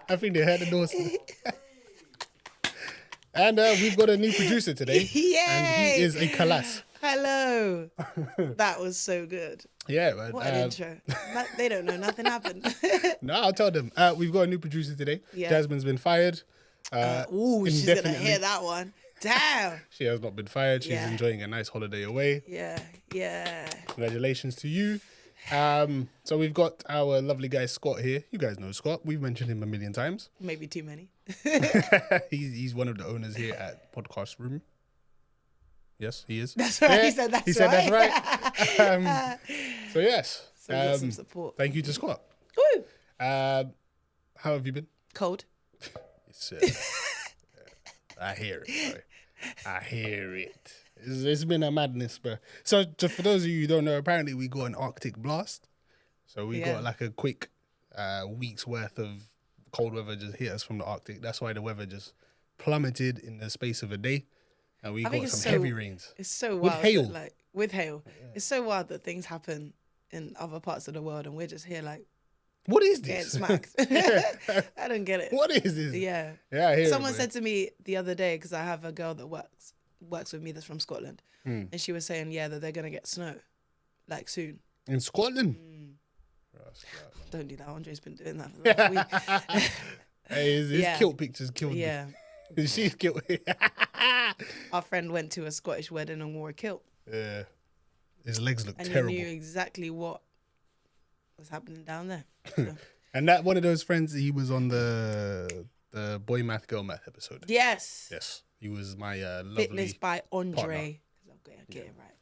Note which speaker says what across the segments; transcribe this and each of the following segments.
Speaker 1: I think they heard the doors. And we've got a new producer today.
Speaker 2: Yay!
Speaker 1: And he is a Kalas.
Speaker 2: Hello. That was so good.
Speaker 1: Yeah, man.
Speaker 2: What an intro. They don't know nothing happened.
Speaker 1: No, I'll tell them. We've got a new producer today.
Speaker 2: Yeah.
Speaker 1: Jasmine's been fired.
Speaker 2: She's going to hear that one. Damn.
Speaker 1: She has not been fired. She's enjoying a nice holiday away.
Speaker 2: Yeah.
Speaker 1: Congratulations to you. So we've got our lovely guy Scott here. You guys know Scott. We've mentioned him a million times.
Speaker 2: Maybe too many.
Speaker 1: He's one of the owners here at Podcast Room. Yes, he is.
Speaker 2: That's right. Yeah, he said that's
Speaker 1: right. So yes.
Speaker 2: So some support.
Speaker 1: Thank you to Scott.
Speaker 2: Woo!
Speaker 1: How have you been?
Speaker 2: Cold.
Speaker 1: It's, I hear it, boy. I hear it. It's been a madness, bro. So for those of you who don't know, apparently we got an Arctic blast. So we got like a quick week's worth of cold weather just hit us from the Arctic. That's why the weather just plummeted in the space of a day. And we got some heavy rains.
Speaker 2: It's so wild.
Speaker 1: With hail.
Speaker 2: With hail. Yeah. It's so wild that things happen in other parts of the world and we're just here like,
Speaker 1: what is this?
Speaker 2: Getting smacked. I don't get it.
Speaker 1: What is this?
Speaker 2: Yeah.
Speaker 1: Yeah, I hear
Speaker 2: Someone said to me the other day, because I have a girl that works with me that's from Scotland, and she was saying, that they're going to get snow, like soon.
Speaker 1: In Scotland?
Speaker 2: Don't do that. Andre's been doing that for the last week.
Speaker 1: Hey, his kilt pictures killed me.
Speaker 2: Yeah.
Speaker 1: She's killed me.
Speaker 2: Our friend went to a Scottish wedding and wore a kilt.
Speaker 1: Yeah. His legs look
Speaker 2: and
Speaker 1: terrible.
Speaker 2: And he knew exactly what was happening down there. So.
Speaker 1: And that one of those friends, he was on the boy math, girl math episode.
Speaker 2: Yes.
Speaker 1: Yes. He was my lovely
Speaker 2: Fitness by Andre. Because I'm going to get it right.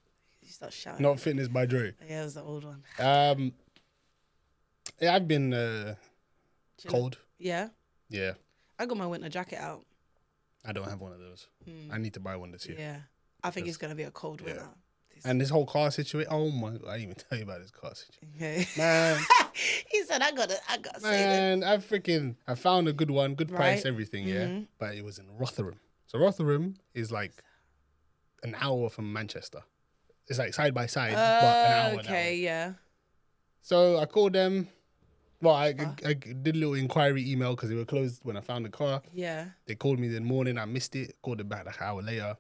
Speaker 2: You start shouting.
Speaker 1: Not Fitness by Dre.
Speaker 2: Yeah, it was the old one.
Speaker 1: Yeah, I've been cold.
Speaker 2: Yeah?
Speaker 1: Yeah.
Speaker 2: I got my winter jacket out.
Speaker 1: I don't have one of those. I need to buy one this year.
Speaker 2: Yeah. I think it's going to be a cold winter.
Speaker 1: And this whole car situation, oh my God, I didn't even tell you about this car situation.
Speaker 2: Okay.
Speaker 1: Man.
Speaker 2: He said, I got to
Speaker 1: Man, I found a good one, good price, everything, yeah. But it was in Rotherham. So Rotherham is like an hour from Manchester. It's like side by side, but an hour.
Speaker 2: Okay, yeah.
Speaker 1: So I called them. Well, I did a little inquiry email because they were closed when I found the car.
Speaker 2: Yeah.
Speaker 1: They called me in the morning. I missed it. Called them back like an hour later.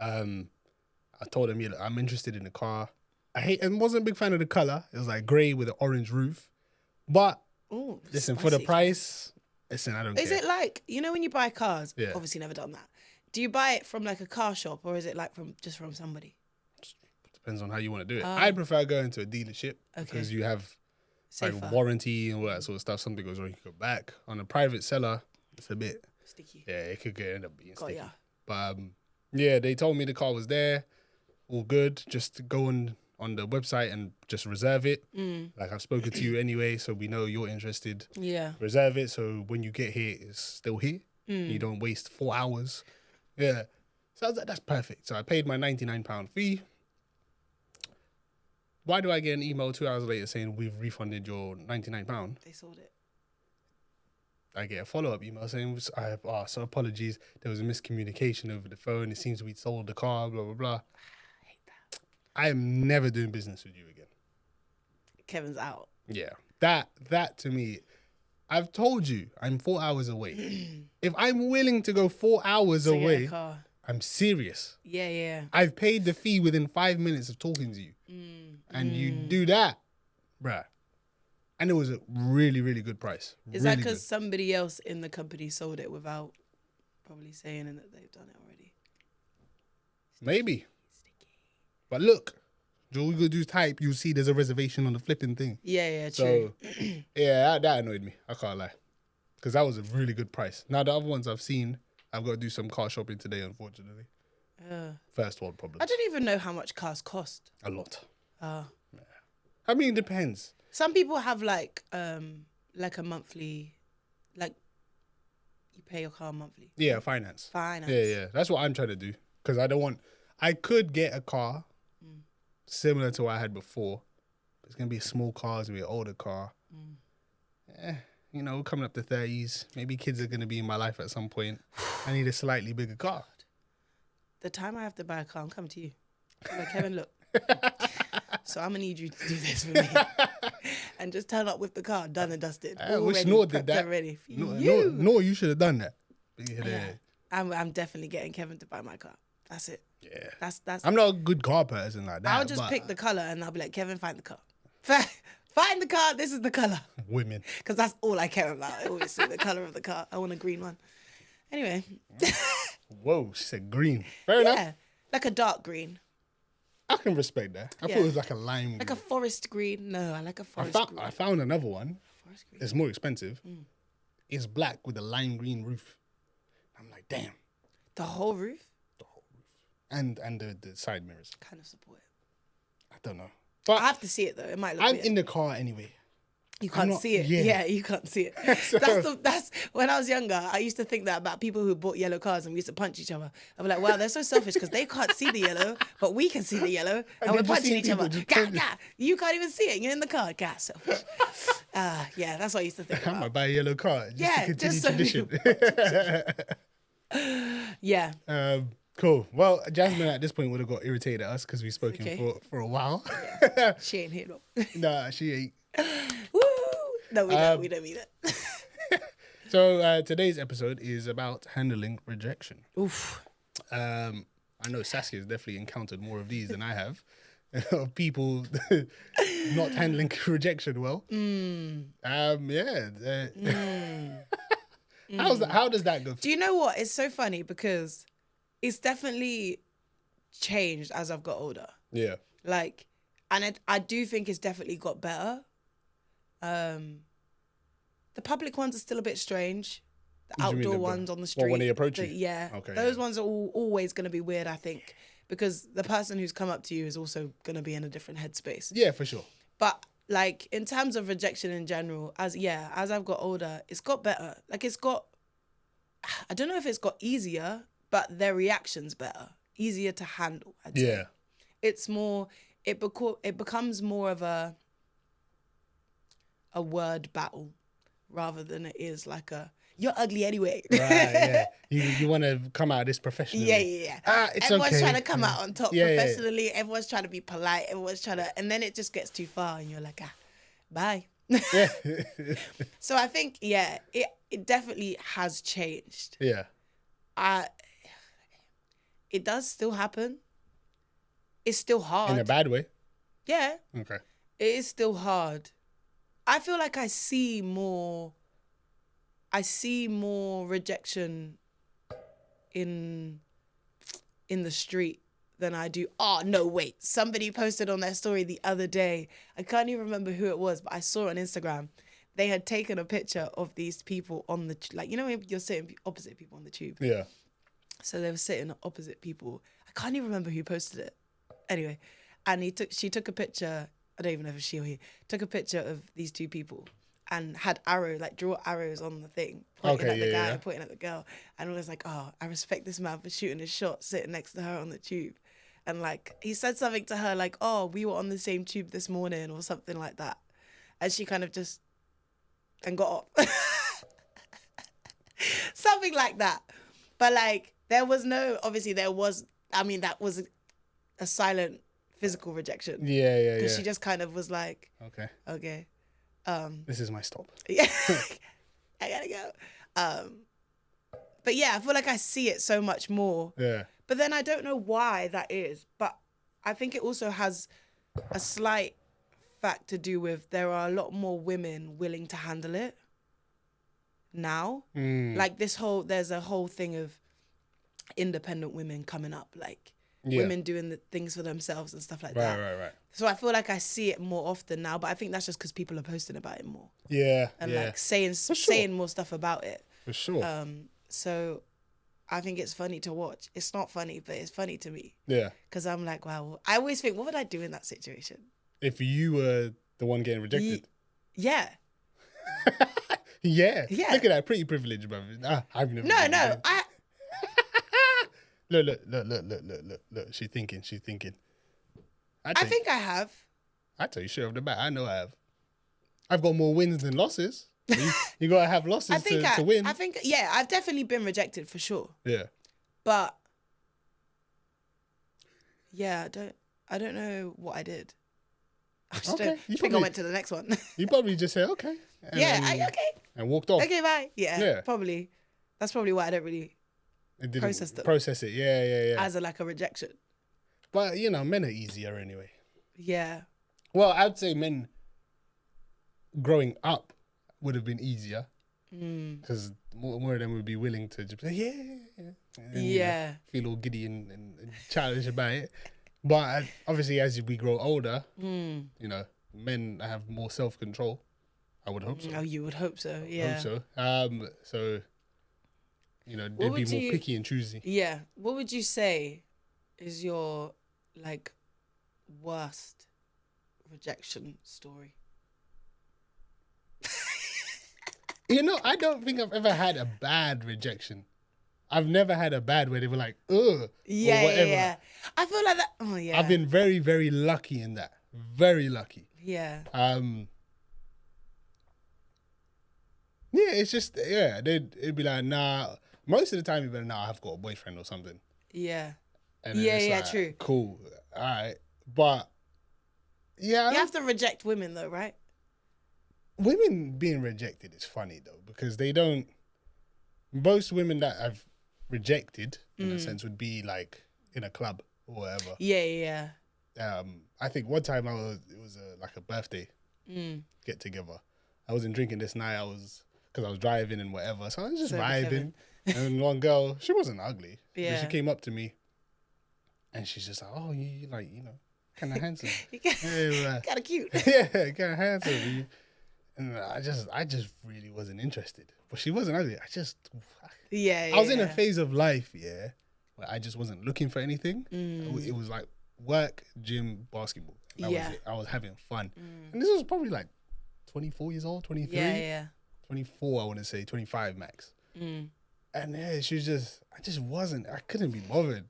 Speaker 1: I told them, look, I'm interested in the car. And wasn't a big fan of the color. It was like grey with an orange roof. But listen, for the price, listen, I don't care.
Speaker 2: Is it like, when you buy cars, obviously never done that. Do you buy it from like a car shop or is it like just from somebody?
Speaker 1: Depends on how you want to do it. I prefer going to a dealership because you have like warranty and all that sort of stuff. Something goes wrong, you can go back. On a private seller, it's a bit
Speaker 2: sticky.
Speaker 1: Yeah, it could end up being sticky.
Speaker 2: Ya.
Speaker 1: But yeah, they told me the car was there, all good. Just go on the website and just reserve it. Like I've spoken to you anyway, so we know you're interested.
Speaker 2: Yeah.
Speaker 1: Reserve it so when you get here, it's still here. You don't waste 4 hours. Yeah. So I was like, that's perfect. So I paid my £99 fee. Why do I get an email 2 hours later saying we've refunded your £99?
Speaker 2: They sold it.
Speaker 1: I get a follow-up email saying, so apologies, there was a miscommunication over the phone. It seems we'd sold the car, blah, blah, blah.
Speaker 2: I hate that.
Speaker 1: I am never doing business with you again.
Speaker 2: Kevin's out.
Speaker 1: Yeah. That to me, I've told you, I'm 4 hours away. If I'm willing to go 4 hours away, I'm serious.
Speaker 2: Yeah.
Speaker 1: I've paid the fee within 5 minutes of talking to you. And you do that, bruh. And it was a really, really good price.
Speaker 2: Is that because somebody else in the company sold it without probably saying that they've done it already?
Speaker 1: Maybe. Sticky. But look, all you gotta do is type, you'll see there's a reservation on the flipping thing.
Speaker 2: Yeah, true.
Speaker 1: So, yeah, that annoyed me. I can't lie. Because that was a really good price. Now, the other ones I've seen, I've got to do some car shopping today, unfortunately. First world problems.
Speaker 2: I don't even know how much cars cost.
Speaker 1: A lot.
Speaker 2: Yeah.
Speaker 1: I mean, it depends.
Speaker 2: Some people have like a monthly, like you pay your car monthly.
Speaker 1: Yeah, finance.
Speaker 2: Finance.
Speaker 1: Yeah. That's what I'm trying to do. Because I could get a car similar to what I had before. It's going to be a small car, it's going to be an older car. Coming up to 30s. Maybe kids are going to be in my life at some point. I need a slightly bigger car.
Speaker 2: The time I have to buy a car, I'm coming to you. I'm like, Kevin, look. So I'm going to need you to do this for me. and just turn up with the car done and dusted.
Speaker 1: I wish
Speaker 2: Already
Speaker 1: Noor did
Speaker 2: prepped
Speaker 1: that.
Speaker 2: and ready for
Speaker 1: No,
Speaker 2: you.
Speaker 1: no, you should have done that.
Speaker 2: Yeah. I'm definitely getting Kevin to buy my car. That's it.
Speaker 1: Yeah.
Speaker 2: That's.
Speaker 1: I'm not a good car person like that.
Speaker 2: I'll just pick the color and I'll be like, Kevin, find the car. Find the car. This is the color.
Speaker 1: Women.
Speaker 2: Because that's all I care about. I always see the color of the car. I want a green one. Anyway.
Speaker 1: Whoa, she said green. Fair enough.
Speaker 2: Yeah, like a dark green.
Speaker 1: I can respect that. I thought it was like a lime green.
Speaker 2: Like a forest green. No, I like a forest green.
Speaker 1: I found another one.
Speaker 2: Forest green.
Speaker 1: It's more expensive. It's black with a lime green roof. I'm like, damn.
Speaker 2: The whole roof?
Speaker 1: The whole roof. And the side mirrors.
Speaker 2: Kind of support it.
Speaker 1: I don't know. But
Speaker 2: I have to see it though. It might look
Speaker 1: I'm
Speaker 2: weird.
Speaker 1: in the car anyway.
Speaker 2: You can't see it. Yeah, you can't see it. That's when I was younger. I used to think that about people who bought yellow cars and we used to punch each other. I'd be like, wow, they're so selfish because they can't see the yellow, but we can see the yellow, and we're punching each other. You can't even see it. You're in the car. Gah, selfish. Yeah, that's what I used to think about.
Speaker 1: I might buy a yellow car just to continue tradition.
Speaker 2: Yeah.
Speaker 1: Cool. Well, Jasmine at this point would have got irritated at us because we've spoken for a while.
Speaker 2: Yeah. She ain't here though.
Speaker 1: Nah, she ain't.
Speaker 2: Woo! No, we don't mean it.
Speaker 1: So today's episode is about handling rejection.
Speaker 2: Oof.
Speaker 1: I know Saskia has definitely encountered more of these than I have. Of people not handling rejection well. How does that go?
Speaker 2: Do you know what? It's so funny because it's definitely changed as I've got older.
Speaker 1: Yeah.
Speaker 2: Like, and I do think it's definitely got better. The public ones are still a bit strange. The outdoor ones on the street.
Speaker 1: When they approach you?
Speaker 2: Yeah.
Speaker 1: Okay.
Speaker 2: Those ones are always going to be weird, I think, because the person who's come up to you is also going to be in a different headspace.
Speaker 1: Yeah, for sure.
Speaker 2: But like in terms of rejection in general, as I've got older, it's got better. Like I don't know if it's got easier, but their reaction's better, easier to handle. I'd say.
Speaker 1: Yeah.
Speaker 2: It's more. It becomes more of a word battle rather than it is like a you're ugly anyway.
Speaker 1: Right, yeah. You want to come out of this professionally.
Speaker 2: Yeah.
Speaker 1: It's
Speaker 2: everyone's
Speaker 1: okay.
Speaker 2: trying to come out on top
Speaker 1: Yeah.
Speaker 2: professionally. Everyone's trying to be polite. Everyone's trying to, and then it just gets too far, and you're like, bye.
Speaker 1: Yeah.
Speaker 2: So I think, it definitely has changed.
Speaker 1: Yeah.
Speaker 2: It does still happen. It's still hard.
Speaker 1: In a bad way.
Speaker 2: Yeah.
Speaker 1: Okay.
Speaker 2: It is still hard. I feel like I see more rejection in the street than I do. Oh, no, wait. Somebody posted on their story the other day. I can't even remember who it was, but I saw it on Instagram. They had taken a picture of these people on the, like, you know, when you're sitting opposite people on the tube.
Speaker 1: Yeah.
Speaker 2: So they were sitting opposite people. I can't even remember who posted it. Anyway, and she took a picture. I don't even know if it's she or he. Took a picture of these two people and had draw arrows on the thing, pointing at the guy and pointing at the girl. And it was like, oh, I respect this man for shooting his shot sitting next to her on the tube. And like, he said something to her like, oh, we were on the same tube this morning or something like that. And she kind of just, and got off. Something like that. But like, that was that was a silent physical rejection.
Speaker 1: Yeah.
Speaker 2: Because she just kind of was like,
Speaker 1: okay. This is my stop.
Speaker 2: Yeah, I gotta go. But yeah, I feel like I see it so much more.
Speaker 1: Yeah.
Speaker 2: But then I don't know why that is. But I think it also has a slight fact to do with there are a lot more women willing to handle it now. Like there's a whole thing of independent women coming up, like women doing the things for themselves and stuff like that.
Speaker 1: Right.
Speaker 2: So I feel like I see it more often now, but I think that's just because people are posting about it more.
Speaker 1: Yeah.
Speaker 2: And like saying more stuff about it.
Speaker 1: For sure.
Speaker 2: So I think it's funny to watch. It's not funny, but it's funny to me.
Speaker 1: Yeah.
Speaker 2: Because I'm like, wow. I always think, what would I do in that situation?
Speaker 1: If you were the one getting rejected.
Speaker 2: Yeah.
Speaker 1: Yeah.
Speaker 2: Yeah.
Speaker 1: Look at that. Pretty privilege, brother. I've never.
Speaker 2: No.
Speaker 1: Look. She's thinking.
Speaker 2: I think I have.
Speaker 1: I tell you straight off the bat, I know I have. I've got more wins than losses. You gotta have losses to win.
Speaker 2: I think, I've definitely been rejected for sure.
Speaker 1: Yeah.
Speaker 2: But yeah, I don't know what I did. I just
Speaker 1: Okay,
Speaker 2: don't
Speaker 1: you
Speaker 2: think I
Speaker 1: probably-
Speaker 2: went to the next one.
Speaker 1: You probably just said, okay. And,
Speaker 2: Yeah,
Speaker 1: and,
Speaker 2: okay.
Speaker 1: and walked off.
Speaker 2: Okay, bye. Yeah,
Speaker 1: Yeah.
Speaker 2: probably. That's probably why I don't really
Speaker 1: It didn't
Speaker 2: process them.
Speaker 1: process it. Yeah.
Speaker 2: as like a rejection.
Speaker 1: But, men are easier anyway.
Speaker 2: Yeah.
Speaker 1: Well, I'd say men growing up would have been easier because more of them would be willing to just say, yeah. And, feel all giddy and childish about it. But obviously, as we grow older, men have more self-control. I would hope so.
Speaker 2: Oh, you would hope so. Yeah.
Speaker 1: Hope so. So, they'd be more picky and choosy.
Speaker 2: Yeah. What would you say is your like worst rejection story?
Speaker 1: I don't think I've ever had a bad rejection. I've never had a bad where they were like, ugh, or whatever.
Speaker 2: Yeah. I feel like that. Oh, yeah.
Speaker 1: I've been very, very lucky in that. Very lucky.
Speaker 2: Yeah.
Speaker 1: Yeah, it's just, it'd be like, nah. Most of the time, you'd be like, nah, I've got a boyfriend or something.
Speaker 2: Yeah.
Speaker 1: And then it's like,
Speaker 2: true.
Speaker 1: Cool. All right. But, yeah.
Speaker 2: You have to reject women, though, right?
Speaker 1: Women being rejected is funny, though, because they don't. Most women that I've rejected, in a sense, would be like in a club or whatever.
Speaker 2: Yeah.
Speaker 1: I think one time it was like a birthday get together. I wasn't drinking this night. Because I was driving and whatever. So I was just vibing. And one girl, she wasn't ugly.
Speaker 2: Yeah.
Speaker 1: But she came up to me and she's just like, oh, you like, kind of handsome.
Speaker 2: Kind of cute.
Speaker 1: Yeah, kind of handsome. And I just really wasn't interested. But she wasn't ugly. I was in a phase of life, where I just wasn't looking for anything. It was like work, gym, basketball. That was it. I was having fun. And this was probably like 24 years old, 23.
Speaker 2: Yeah.
Speaker 1: 24, I want to say, 25 max. And she I couldn't be bothered.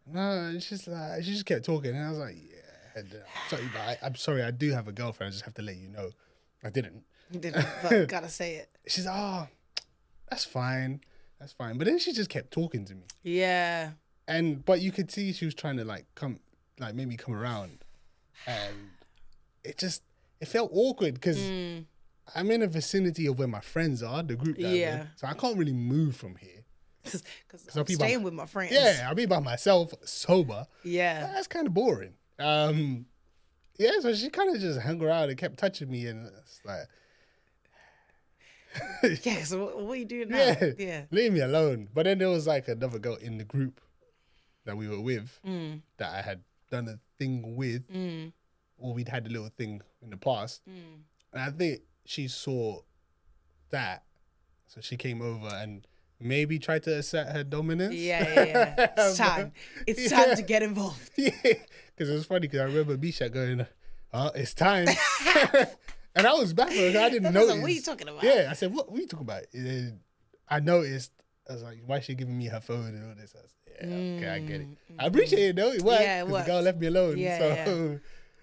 Speaker 1: No, it's just like, she just kept talking. And I was like, I'm sorry, I do have a girlfriend. I just have to let you know. I didn't.
Speaker 2: You didn't, but gotta say it.
Speaker 1: She's that's fine. But then she just kept talking to me.
Speaker 2: Yeah.
Speaker 1: But you could see she was trying to maybe come around. And it felt awkward because I'm in a vicinity of where my friends are, the group that I'm in. So I can't really move from here.
Speaker 2: Because I'm staying with my friends.
Speaker 1: Yeah, I'll be by myself, sober.
Speaker 2: Yeah.
Speaker 1: That's kind of boring. So she kind of just hung around and kept touching me, and it's like,
Speaker 2: yeah. So what are you doing now? Yeah.
Speaker 1: Leave me alone. But then there was like another girl in the group that we were with that I had done a thing with, or we'd had a little thing in the past, and I think she saw that, so she came over and maybe tried to assert her dominance.
Speaker 2: Yeah. It's time. It's time to get involved.
Speaker 1: Yeah, because it was funny because I remember Misha going, "Oh, it's time," and I was baffled. I didn't know.
Speaker 2: Like, what are you talking about?
Speaker 1: Yeah, I said, "What are you talking about?" And I noticed. I was like, "Why is she giving me her phone and all this?" I said, "Yeah, okay, I get it. I appreciate it though. It worked.
Speaker 2: Yeah, it worked.
Speaker 1: The girl left me alone.
Speaker 2: Yeah,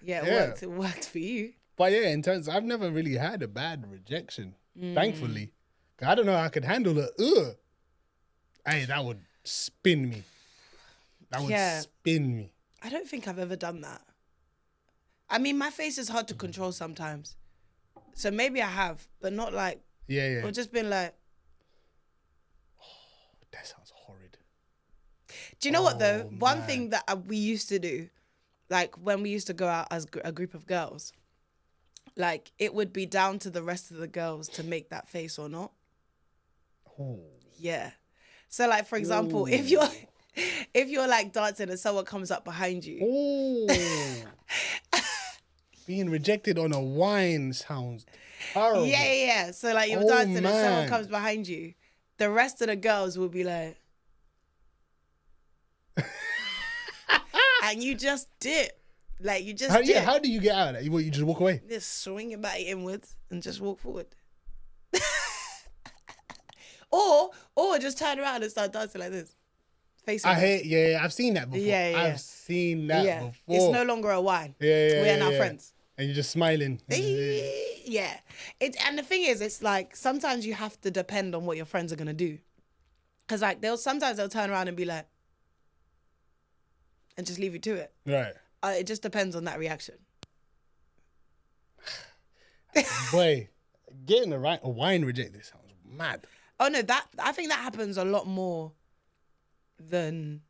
Speaker 2: it worked. It worked for you.
Speaker 1: But yeah, in terms, I've never really had a bad rejection. Thankfully, 'cause I don't know how I could handle it. Hey, that would spin me. That would spin me.
Speaker 2: I don't think I've ever done that. I mean, my face is hard to control sometimes. So maybe I have, but not like...
Speaker 1: Yeah.
Speaker 2: Or just been like...
Speaker 1: Oh, that sounds horrid.
Speaker 2: Do you know what, though? One thing that we used to do, like when we used to go out as a group of girls, like it would be down to the rest of the girls to make that face or not.
Speaker 1: Oh.
Speaker 2: Yeah. So like, for example, if you're like dancing and someone comes up behind you.
Speaker 1: Oh. Being rejected on a wine sounds horrible.
Speaker 2: Yeah. So like you're dancing and someone comes behind you. The rest of the girls will be like, and you just dip. Like you just dip.
Speaker 1: Yeah, how do you get out of that? You just walk away?
Speaker 2: Just swing your body inwards and just walk forward. Or just turn around and start dancing like this. Face
Speaker 1: I've seen that before.
Speaker 2: Yeah.
Speaker 1: I've seen that before.
Speaker 2: It's no longer a wine.
Speaker 1: Yeah.
Speaker 2: We are now friends.
Speaker 1: And you're just smiling.
Speaker 2: Yeah. And the thing is, it's like sometimes you have to depend on what your friends are gonna do. Cause like sometimes they'll turn around and be like, and just leave you to it.
Speaker 1: Right.
Speaker 2: It just depends on that reaction.
Speaker 1: Boy, getting a wine rejected sounds mad.
Speaker 2: Oh no, I think that happens a lot more than,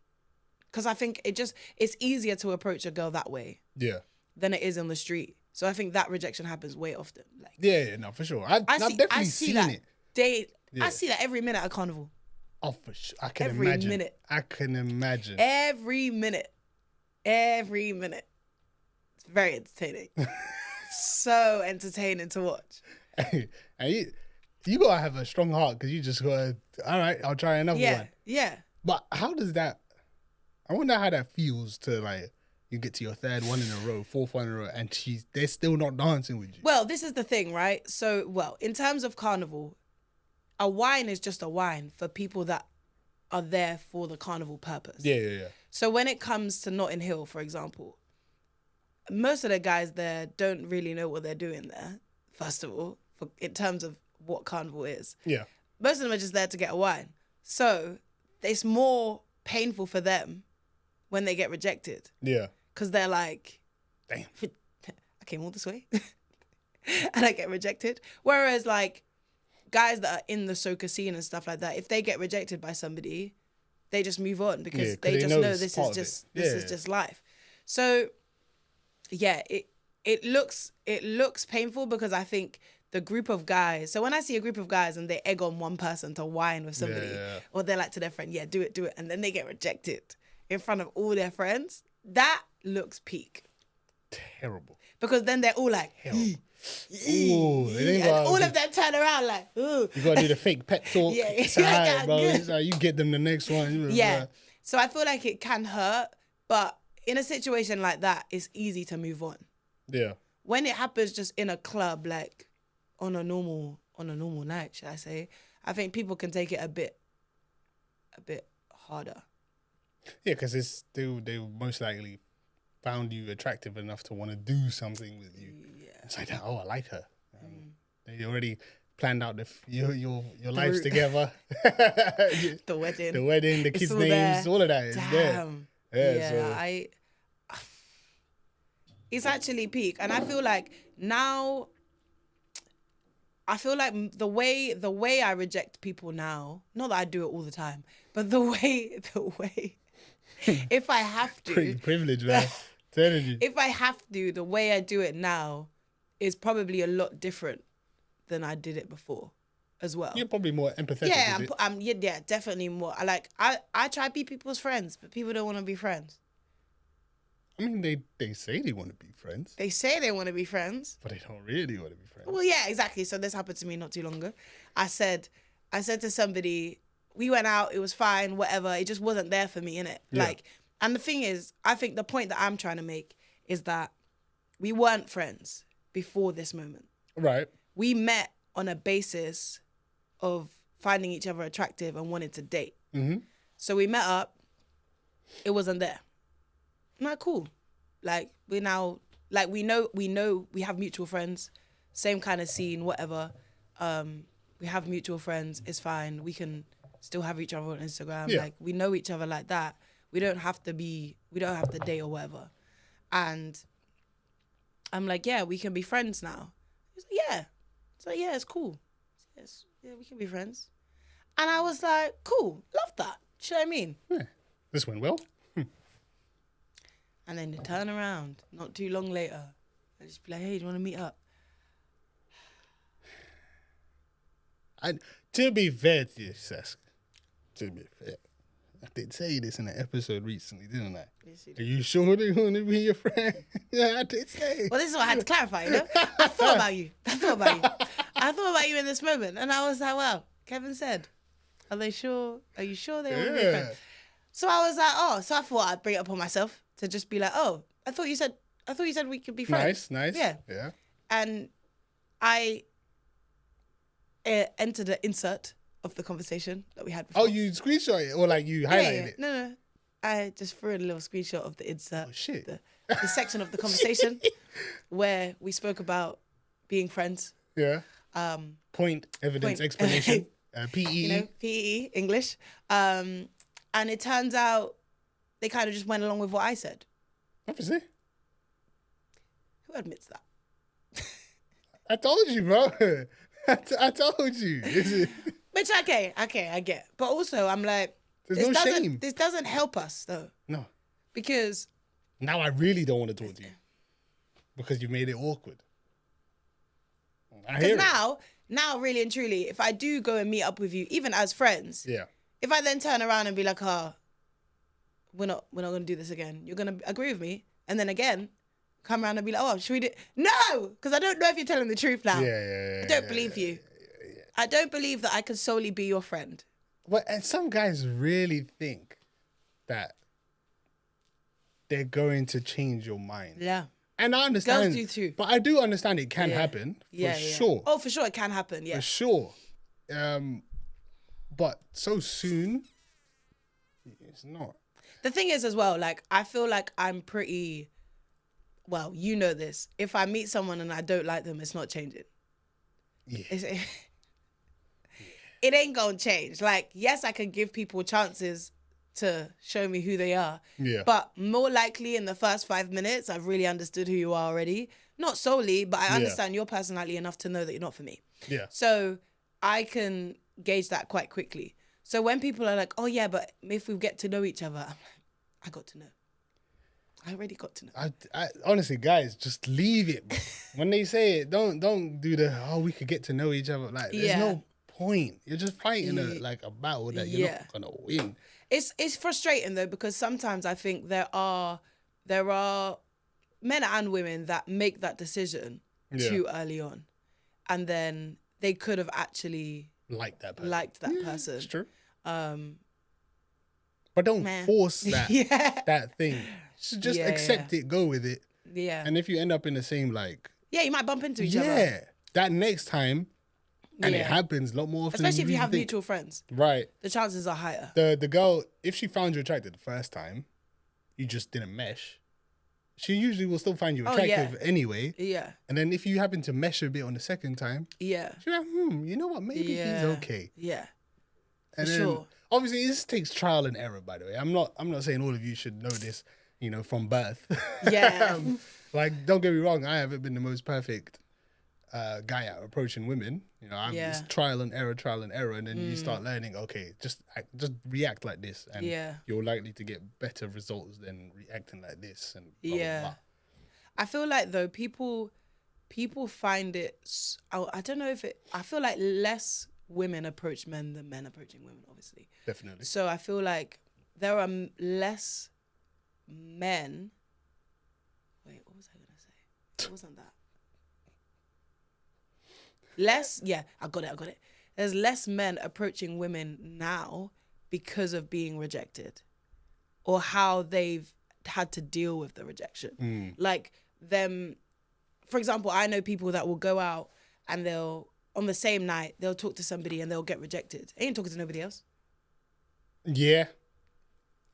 Speaker 2: because I think it's easier to approach a girl that way
Speaker 1: Yeah.
Speaker 2: than it is on the street. So I think that rejection happens way often. Like,
Speaker 1: Yeah, no, for sure. I've definitely seen it.
Speaker 2: I see that every minute at carnival.
Speaker 1: Oh, for sure. I can
Speaker 2: Every
Speaker 1: imagine.
Speaker 2: minute.
Speaker 1: I can imagine.
Speaker 2: Every minute. Every minute. It's very entertaining. So entertaining to watch.
Speaker 1: And you gotta have a strong heart because you just gotta, all right, I'll try another one.
Speaker 2: Yeah.
Speaker 1: But how does that, I wonder how that feels to like, you get to your third one in a row, fourth one in a row, and they're still not dancing with you.
Speaker 2: Well, this is the thing, right? So, in terms of carnival, a wine is just a wine for people that are there for the carnival purpose.
Speaker 1: Yeah.
Speaker 2: So when it comes to Notting Hill, for example, most of the guys there don't really know what they're doing there, first of all, in terms of what carnival is.
Speaker 1: Yeah.
Speaker 2: Most of them are just there to get a wine. So it's more painful for them when they get rejected.
Speaker 1: Yeah.
Speaker 2: Because they're like,
Speaker 1: damn,
Speaker 2: I came all this way and I get rejected. Whereas like guys that are in the soca scene and stuff like that, if they get rejected by somebody, they just move on because they just know this is just life. So yeah, it looks painful because I think the group of guys, so when I see a group of guys and they egg on one person to whine with somebody, or they're like to their friend, yeah, do it, and then they get rejected in front of all their friends, that looks peak.
Speaker 1: Terrible.
Speaker 2: Because then they're all like,
Speaker 1: ooh,
Speaker 2: and all of them turn around like, ooh.
Speaker 1: You gotta do the fake pep talk.
Speaker 2: Yeah.
Speaker 1: It's all right, bro. It's like, you get them the next one.
Speaker 2: Yeah. So I feel like it can hurt, but in a situation like that, it's easy to move on.
Speaker 1: Yeah.
Speaker 2: When it happens just in a club, like on a normal night, should I say, I think people can take it a bit harder.
Speaker 1: Yeah, because they most likely found you attractive enough to want to do something with you. Yeah. It's like, oh, I like her. They already planned out your lives together.
Speaker 2: The wedding,
Speaker 1: the kids' names, all of that is there.
Speaker 2: Yeah, it's actually peak, and I feel like now. I feel like the way I reject people now, not that I do it all the time, but the way, if I have to,
Speaker 1: pretty privileged, man. Telling you.
Speaker 2: If I have to, the way I do it now is probably a lot different than I did it before, as well.
Speaker 1: You're probably more empathetic.
Speaker 2: Yeah, I'm definitely more. I try to be people's friends, but people don't want to be friends.
Speaker 1: I mean, they say they want to be friends.
Speaker 2: They say they want to be friends,
Speaker 1: but they don't really want to be friends.
Speaker 2: Well, yeah, exactly. So this happened to me not too long ago. I said to somebody, we went out, it was fine, whatever. It just wasn't there for me, innit?
Speaker 1: Yeah.
Speaker 2: Like, and the thing is, I think the point that I'm trying to make is that we weren't friends before this moment.
Speaker 1: Right.
Speaker 2: We met on a basis of finding each other attractive and wanting to date.
Speaker 1: Mm-hmm.
Speaker 2: So we met up. It wasn't there. I'm like, cool. Like, we know we have mutual friends, same kind of scene, whatever. We have mutual friends. It's fine. We can still have each other on Instagram.
Speaker 1: Yeah.
Speaker 2: Like, we know each other like that. We don't have to date or whatever. And I'm like, yeah, we can be friends now. He's like, yeah. So yeah, it's cool. Yes, yeah, we can be friends. And I was like, cool, love that. You know what I mean?
Speaker 1: Yeah. This went well.
Speaker 2: And then they turn around, not too long later, and just be like, hey, do you want to meet up?
Speaker 1: And to be fair to you, Sask, to be fair, I did say this in an episode recently, didn't I?
Speaker 2: Yes,
Speaker 1: Are you sure they want to be your friend? Yeah, I did say.
Speaker 2: Well, this is what I had to clarify, you know? I thought about you. I thought about you in this moment. And I was like, well, Kevin said, are you sure they want to be friends? So I was like, so I thought I'd bring it upon myself to just be like, I thought you said we could be friends.
Speaker 1: Nice. Yeah.
Speaker 2: And I entered the insert of the conversation that we had before.
Speaker 1: Oh, you screenshot it or like you highlighted it?
Speaker 2: No. I just threw in a little screenshot of the insert.
Speaker 1: Oh, shit.
Speaker 2: The section of the conversation where we spoke about being friends.
Speaker 1: Yeah. Point, evidence, explanation. PE.
Speaker 2: You know, PE, English. And it turns out they kind of just went along with what I said.
Speaker 1: Obviously.
Speaker 2: Who admits that?
Speaker 1: I told you, bro. I told you.
Speaker 2: Which okay, I get. But also, I'm like,
Speaker 1: There's no shame.
Speaker 2: This doesn't help us though,
Speaker 1: No.
Speaker 2: because
Speaker 1: Now I really don't want to talk to you because you made it awkward. I hear it.
Speaker 2: Now, really and truly, if I do go and meet up with you, even as friends,
Speaker 1: Yeah.
Speaker 2: if I then turn around and be like, we're not gonna do this again, you're gonna agree with me, and then again, come around and be like, oh, should we do? No, because I don't know if you're telling the truth now.
Speaker 1: Yeah.
Speaker 2: I don't believe you. I don't believe that I can solely be your friend.
Speaker 1: But and some guys really think that they're going to change your mind.
Speaker 2: Yeah.
Speaker 1: And I understand.
Speaker 2: Girls do too.
Speaker 1: But I do understand it can happen. For sure.
Speaker 2: Oh, for sure it can happen. Yeah.
Speaker 1: For sure. But so soon, it's not.
Speaker 2: The thing is as well, like, I feel like I'm pretty, well, you know this. If I meet someone and I don't like them, it's not changing.
Speaker 1: Yeah.
Speaker 2: It ain't gonna change. Like, yes, I can give people chances to show me who they are.
Speaker 1: Yeah.
Speaker 2: But more likely in the first 5 minutes, I've really understood who you are already. Not solely, but I understand your personality enough to know that you're not for me.
Speaker 1: Yeah.
Speaker 2: So I can gauge that quite quickly. So when people are like, oh yeah, but if we get to know each other, I'm like, I got to know. I already got to know.
Speaker 1: I honestly, guys, just leave it. Bro. When they say it, don't do the, oh, we could get to know each other. Like, there's no point. You're just fighting a battle that you're not gonna win.
Speaker 2: It's frustrating though, because sometimes I think there are men and women that make that decision too early on, and then they could have actually liked that person.
Speaker 1: It's true. But don't force that thing. Just accept it, go with it.
Speaker 2: Yeah.
Speaker 1: And if you end up in the same
Speaker 2: you might bump into each other.
Speaker 1: Yeah. That next time, and it happens a lot more often.
Speaker 2: Especially if you have mutual friends.
Speaker 1: Right.
Speaker 2: The chances are higher.
Speaker 1: The girl, if she found you attractive the first time, you just didn't mesh. She usually will still find you attractive anyway.
Speaker 2: Yeah.
Speaker 1: And then if you happen to mesh a bit on the second time, she's like, you know what? Maybe he's okay.
Speaker 2: Yeah.
Speaker 1: And
Speaker 2: For
Speaker 1: then,
Speaker 2: sure.
Speaker 1: obviously, this takes trial and error, by the way. I'm not saying all of you should know this, from birth.
Speaker 2: Yeah.
Speaker 1: Don't get me wrong. I haven't been the most perfect guy at approaching women. It's trial and error, and then you start learning. Okay, just react like this, and you're likely to get better results than reacting like this. And blah, blah, blah.
Speaker 2: I feel like though people find it. I don't know if it. I feel like less women approach men than men approaching women. Obviously,
Speaker 1: definitely.
Speaker 2: So I feel like there are less men. Wait, what was I gonna say? It wasn't that. I got it. There's less men approaching women now because of being rejected or how they've had to deal with the rejection. Like them, for example, I know people that will go out and on the same night, they'll talk to somebody and they'll get rejected. They ain't talking to nobody else.
Speaker 1: Yeah.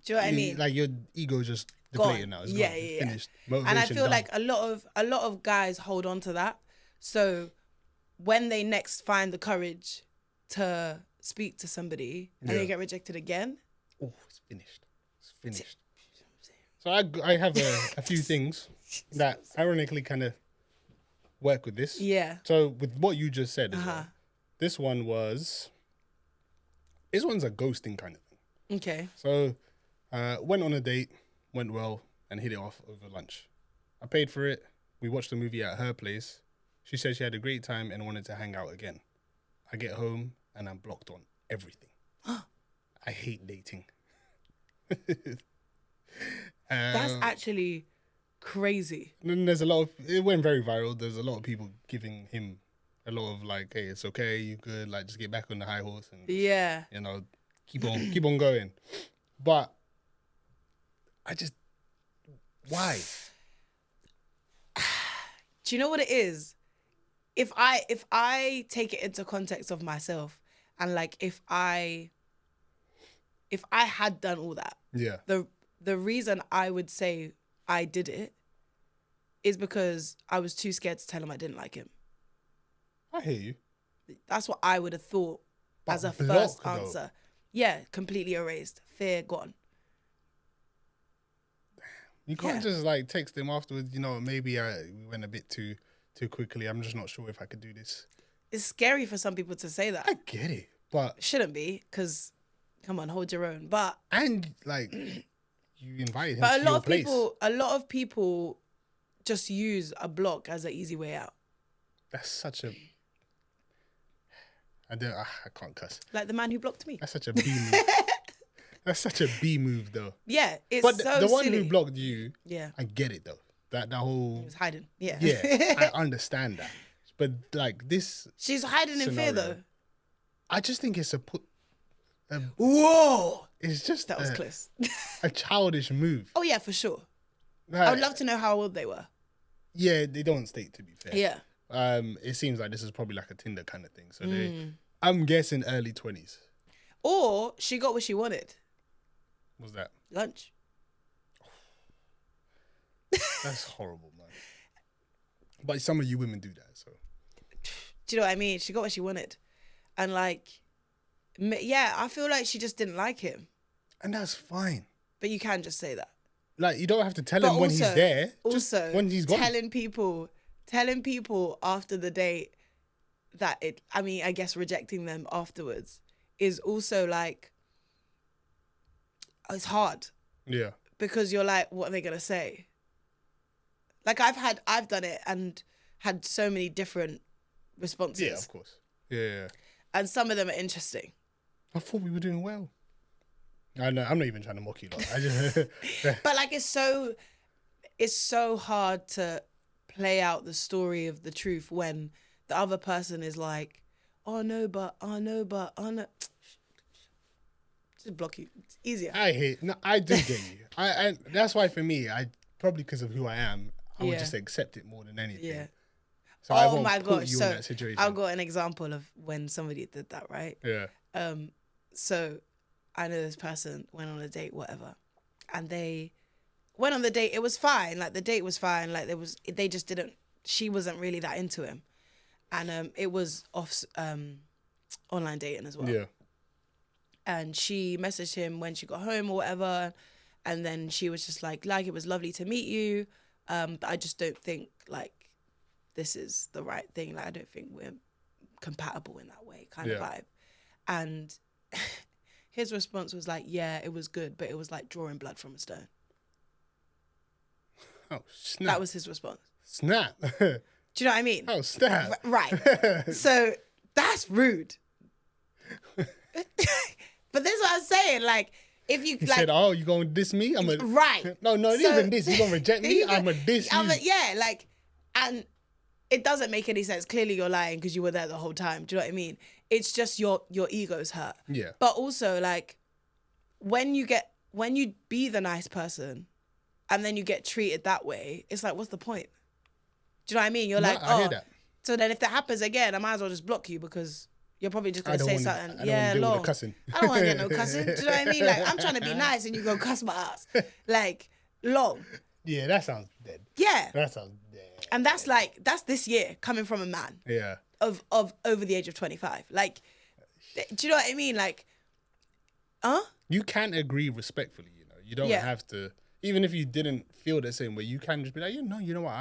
Speaker 2: Do you know what I mean?
Speaker 1: Like your ego just deflated now. It's finished. Motivation
Speaker 2: And I feel
Speaker 1: done.
Speaker 2: like a lot of guys hold on to that. So when they next find the courage to speak to somebody and they get rejected again,
Speaker 1: it's finished. So I have a few things that ironically kind of work with this.
Speaker 2: Yeah.
Speaker 1: So with what you just said as well, this one's a ghosting kind of thing.
Speaker 2: Okay.
Speaker 1: So went on a date, went well, and hit it off over lunch. I paid for it. We watched a movie at her place. She said she had a great time and wanted to hang out again. I get home and I'm blocked on everything. I hate dating.
Speaker 2: That's actually crazy.
Speaker 1: And then there's it went very viral. There's a lot of people giving him a lot of hey, it's okay, you good, just get back on the high horse and keep on going. But I just, why?
Speaker 2: Do you know what it is? If I take it into context of myself and if I had done all that, the reason I would say I did it is because I was too scared to tell him I didn't like him.
Speaker 1: I hear you.
Speaker 2: That's what I would have thought as a first answer. Yeah, completely erased. Fear gone.
Speaker 1: You can't just text him afterwards, maybe we went a bit too too quickly. I'm just not sure if I could do this.
Speaker 2: It's scary for some people to say that.
Speaker 1: I get it, but
Speaker 2: Shouldn't be, because, come on, hold your own. But
Speaker 1: and like you invited him
Speaker 2: but
Speaker 1: to your place.
Speaker 2: a lot of people just use a block as an easy way out.
Speaker 1: That's such a. I can't cuss.
Speaker 2: Like the man who blocked me.
Speaker 1: That's such a B move. That's such a B move, though.
Speaker 2: Yeah, it's
Speaker 1: But
Speaker 2: so
Speaker 1: the one
Speaker 2: silly.
Speaker 1: who blocked you,
Speaker 2: Yeah,
Speaker 1: I get it though. That whole
Speaker 2: he was hiding. Yeah,
Speaker 1: yeah, I understand that. But like this,
Speaker 2: she's hiding in fear
Speaker 1: scenario,
Speaker 2: though.
Speaker 1: I just think it's
Speaker 2: Whoa,
Speaker 1: it's just
Speaker 2: that was close.
Speaker 1: a childish move.
Speaker 2: Oh yeah, for sure. I
Speaker 1: Like,
Speaker 2: would love to know how old they were.
Speaker 1: Yeah, they don't state, to be fair.
Speaker 2: Yeah.
Speaker 1: It seems like this is probably like a Tinder kind of thing. So I'm guessing early 20s.
Speaker 2: Or she got what she wanted.
Speaker 1: What's that?
Speaker 2: Lunch.
Speaker 1: That's horrible, man. But some of you women do that, so.
Speaker 2: Do you know what I mean? She got what she wanted. And like, yeah, I feel like she just didn't like him.
Speaker 1: And that's fine.
Speaker 2: But you can just say that.
Speaker 1: Like, you don't have to tell
Speaker 2: But
Speaker 1: him when he's there. Just
Speaker 2: Also,
Speaker 1: when he's gone.
Speaker 2: telling people after the date that I guess rejecting them afterwards is also like, it's hard.
Speaker 1: Yeah.
Speaker 2: Because you're like, what are they going to say? Like I've done it and had so many different responses.
Speaker 1: Yeah, of course. Yeah.
Speaker 2: And some of them are interesting.
Speaker 1: I thought we were doing well. I know. I'm not even trying to mock you, lot. I just.
Speaker 2: But like, it's so hard to play out the story of the truth when the other person is like, oh no, but. Just block you. It's easier.
Speaker 1: I do get you. And that's why for me, I probably because of who I am, I would
Speaker 2: Yeah.
Speaker 1: just accept it more than anything.
Speaker 2: Yeah.
Speaker 1: So I
Speaker 2: Oh
Speaker 1: won't
Speaker 2: my
Speaker 1: put
Speaker 2: gosh.
Speaker 1: you
Speaker 2: So
Speaker 1: in that situation.
Speaker 2: I've got an example of when somebody did that, right?
Speaker 1: Yeah.
Speaker 2: So I know this person went on a date, whatever, and they went on the date. It was fine. Like the date was fine. Like they just didn't. She wasn't really that into him, and it was off online dating as well.
Speaker 1: Yeah.
Speaker 2: And she messaged him when she got home or whatever, and then she was just like it was lovely to meet you, but I just don't think like this is the right thing. Like I don't think we're compatible in that way, kind of vibe. And his response was like, yeah, it was good, but it was like drawing blood from a stone.
Speaker 1: Oh, snap.
Speaker 2: That was his response.
Speaker 1: Snap.
Speaker 2: Do you know what I mean?
Speaker 1: Oh, snap.
Speaker 2: Right. So that's rude. But this is what I'm saying. Like, if you
Speaker 1: He
Speaker 2: like,
Speaker 1: said, "Oh, you gonna diss me? I'm a
Speaker 2: right.
Speaker 1: No, not
Speaker 2: So-
Speaker 1: even this. You gonna reject me? I'm a diss you."
Speaker 2: Yeah, like, and it doesn't make any sense. Clearly, you're lying because you were there the whole time. Do you know what I mean? It's just your ego's hurt.
Speaker 1: Yeah.
Speaker 2: But also, like, when you be the nice person, and then you get treated that way, it's like, what's the point? Do you know what I mean? You're like,
Speaker 1: I hear that.
Speaker 2: So then if that happens again, I might as well just block you because you're probably just gonna say something.
Speaker 1: I don't wanna deal with
Speaker 2: long.
Speaker 1: the cussing.
Speaker 2: I don't want to get no cussing. Do you know what I mean? Like, I'm trying to be nice and you go cuss my ass. Like, long.
Speaker 1: Yeah, that sounds dead.
Speaker 2: Yeah.
Speaker 1: That sounds dead.
Speaker 2: And that's this year coming from a man
Speaker 1: Yeah.
Speaker 2: of over the age of 25. Like, do you know what I mean? Like,
Speaker 1: You can agree respectfully, you know. You don't have to, even if you didn't feel the same way, you can just be like, you know what,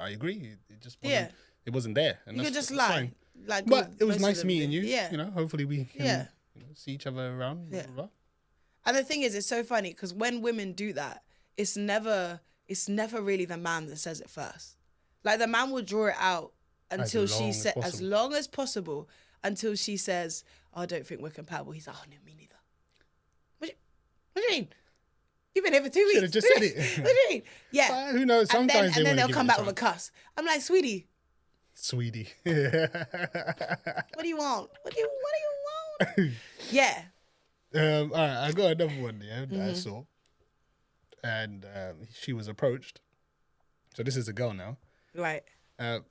Speaker 1: I agree. It just wasn't, it wasn't there. And
Speaker 2: you can
Speaker 1: that's
Speaker 2: just lie.
Speaker 1: fine.
Speaker 2: Like,
Speaker 1: But it was
Speaker 2: most of
Speaker 1: nice
Speaker 2: them
Speaker 1: meeting
Speaker 2: do.
Speaker 1: you.
Speaker 2: Yeah.
Speaker 1: You know, hopefully we can you know, see each other around.
Speaker 2: Yeah.
Speaker 1: Blah, blah, blah.
Speaker 2: And the thing is, it's so funny because when women do that, it's never really the man that says it first. Like, the man will draw it out until she says, as long as possible, until she says, oh, I don't think we're compatible. He's like, oh, no, me neither. What do you mean? You've been here for 2 weeks.
Speaker 1: Should have just said it.
Speaker 2: What do you mean? Yeah.
Speaker 1: But who knows? Sometimes
Speaker 2: and then
Speaker 1: wanna
Speaker 2: they'll
Speaker 1: give
Speaker 2: come
Speaker 1: it
Speaker 2: back
Speaker 1: a
Speaker 2: with a
Speaker 1: chance.
Speaker 2: cuss. I'm like, sweetie,
Speaker 1: Sweetie.
Speaker 2: what do you want? What do you want? Yeah.
Speaker 1: All right, I got another one there that
Speaker 2: Mm-hmm.
Speaker 1: I saw. And she was approached. So this is a girl now.
Speaker 2: Right.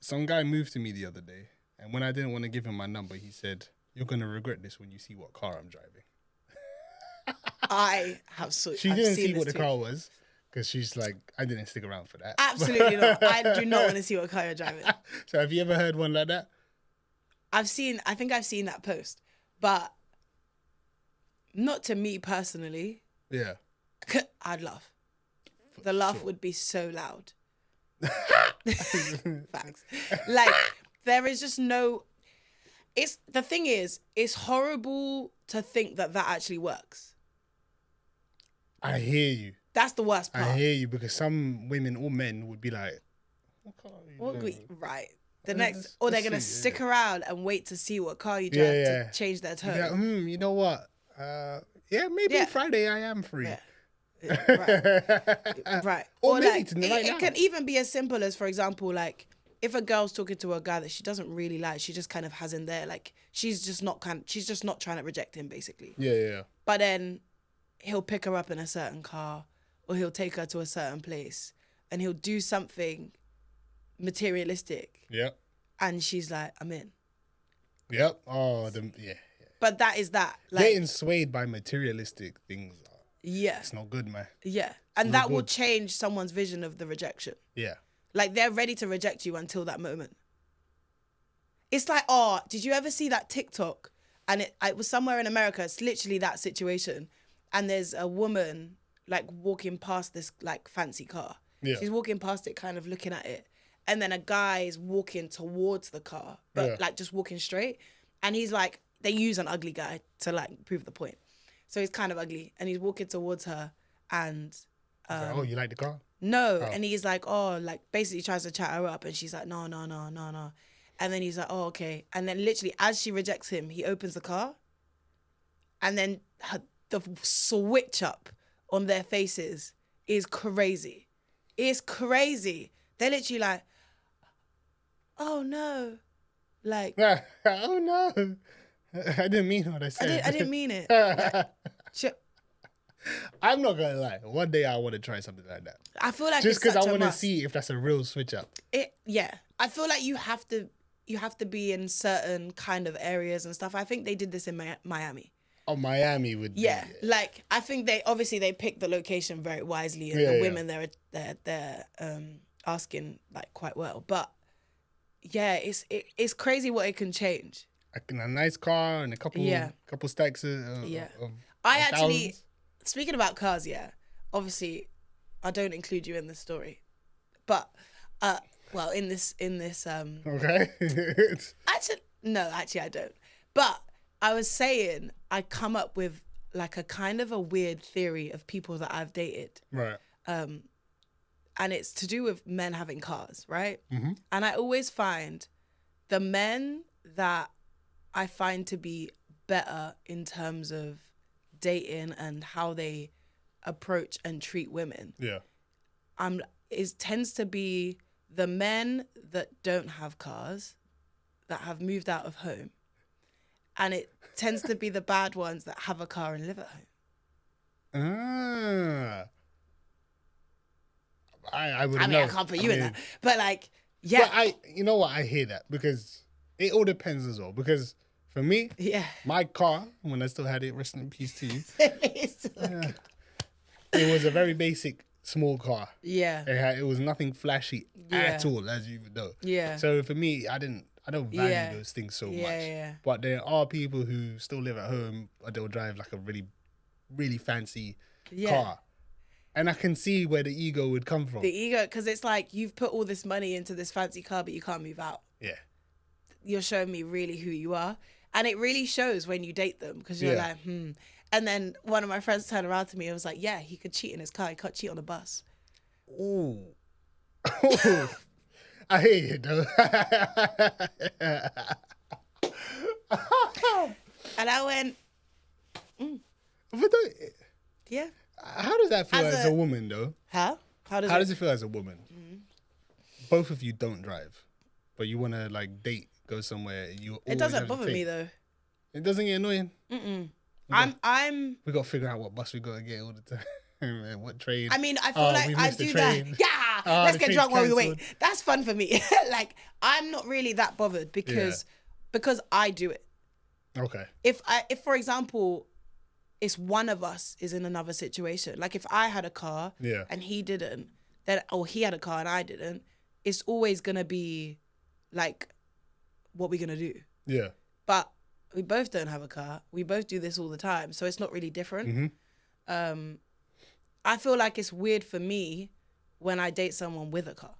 Speaker 1: Some guy moved to me the other day. And when I didn't want to give him my number, he said, you're going to regret this when you see what car I'm driving.
Speaker 2: I have so.
Speaker 1: She
Speaker 2: I've
Speaker 1: didn't
Speaker 2: seen
Speaker 1: see
Speaker 2: this
Speaker 1: what the
Speaker 2: too.
Speaker 1: car was. Because she's like, I didn't stick around for that.
Speaker 2: Absolutely not. I do not want to see what car you're driving.
Speaker 1: So have you ever heard one like that?
Speaker 2: I think I've seen that post, but not to me personally.
Speaker 1: Yeah.
Speaker 2: I'd laugh. The laugh would be so loud. Facts. Like, there is just no. The thing is, it's horrible to think that actually works.
Speaker 1: I hear you.
Speaker 2: That's the worst part.
Speaker 1: I hear you, because some women or men would be like,
Speaker 2: right. The next, or they're gonna stick around and wait to see what car you drive to change their tone.
Speaker 1: Like, you know what? Maybe Friday I am free.
Speaker 2: Yeah. Right.
Speaker 1: Or maybe
Speaker 2: like, it can even be as simple as, for example, like, if a girl's talking to a guy that she doesn't really like, she just kind of has in there, like, she's just not trying to reject him, basically.
Speaker 1: Yeah.
Speaker 2: But then he'll pick her up in a certain car, or he'll take her to a certain place, and he'll do something materialistic.
Speaker 1: Yep.
Speaker 2: And she's like, I'm in.
Speaker 1: Yep. Oh, yeah.
Speaker 2: But that is that. Like,
Speaker 1: getting swayed by materialistic things.
Speaker 2: Yeah.
Speaker 1: It's not good, man.
Speaker 2: Yeah. And that will change someone's vision of the rejection.
Speaker 1: Yeah.
Speaker 2: Like, they're ready to reject you until that moment. It's like, did you ever see that TikTok? And it was somewhere in America. It's literally that situation. And there's a woman, like, walking past this, like, fancy car.
Speaker 1: Yeah.
Speaker 2: She's walking past it, kind of looking at it. And then a guy is walking towards the car, but, like, just walking straight. And he's like, they use an ugly guy to, like, prove the point. So he's kind of ugly. And he's walking towards her. And...
Speaker 1: you like the car?
Speaker 2: No. And he's like, like, basically tries to chat her up. And she's like, no. And then he's like, oh, okay. And then literally, as she rejects him, he opens the car. And then the switch up on their faces is crazy. It's crazy. They're literally like, oh, no. Like...
Speaker 1: oh, no. I didn't mean what I said.
Speaker 2: I didn't mean it. Like,
Speaker 1: I'm not gonna lie. One day I want to try something like that.
Speaker 2: I feel like
Speaker 1: just
Speaker 2: because
Speaker 1: I want to see if that's a real switch up.
Speaker 2: I feel like you have to be in certain kind of areas and stuff. I think they did this in Miami.
Speaker 1: Oh, Miami would.
Speaker 2: Yeah, like, I think they picked the location very wisely, and the women they're asking, like, quite well. But yeah, it's crazy what it can change.
Speaker 1: A nice car and a couple stacks of
Speaker 2: I actually
Speaker 1: thousands.
Speaker 2: Speaking about cars, obviously I don't include you in this story, but well, in this
Speaker 1: okay.
Speaker 2: actually I don't. But I was saying I come up with, like, a kind of a weird theory of people that I've dated.
Speaker 1: Right.
Speaker 2: And it's to do with men having cars, right?
Speaker 1: Mm-hmm.
Speaker 2: And I always find the men that I find to be better in terms of dating and how they approach and treat women.
Speaker 1: Yeah.
Speaker 2: It tends to be the men that don't have cars, that have moved out of home. And it tends to be the bad ones that have a car and live at home.
Speaker 1: I wouldn't know.
Speaker 2: I can't put you in that. But, like, yeah.
Speaker 1: But you know what? I hear that, because it all depends as well. Because for me, my car, when I still had it, rest in peace to you, it was a very basic, small car.
Speaker 2: Yeah.
Speaker 1: It was nothing flashy at all, as you know.
Speaker 2: Yeah.
Speaker 1: So for me, I don't value those things so much.
Speaker 2: Yeah.
Speaker 1: But there are people who still live at home, or they'll drive like a really, really fancy car. And I can see where the ego would come from.
Speaker 2: The ego, because it's like, you've put all this money into this fancy car, but you can't move out.
Speaker 1: Yeah.
Speaker 2: You're showing me really who you are. And it really shows when you date them, because you're like, And then one of my friends turned around to me and was like, yeah, he could cheat in his car. He can't cheat on a bus.
Speaker 1: Ooh. I hear you, though.
Speaker 2: And I went,
Speaker 1: But
Speaker 2: yeah.
Speaker 1: How does that feel as a woman, though?
Speaker 2: Huh? How
Speaker 1: does it feel as a woman? Mm-hmm. Both of you don't drive, but you want to, like, date, go somewhere.
Speaker 2: It doesn't bother me, though.
Speaker 1: It doesn't get annoying?
Speaker 2: Mm-mm. We
Speaker 1: got to figure out what bus we got to get all the time. And what train.
Speaker 2: I mean, I feel like I do that. Yeah, let's get drunk while we wait. That's fun for me. Like, I'm not really that bothered because I do it.
Speaker 1: Okay.
Speaker 2: If for example, it's one of us is in another situation. Like, if I had a car and he didn't, or he had a car and I didn't, it's always gonna be like, what we gonna do?
Speaker 1: Yeah.
Speaker 2: But we both don't have a car. We both do this all the time, so it's not really different. Mm-hmm.
Speaker 1: I
Speaker 2: feel like it's weird for me when I date someone with a car.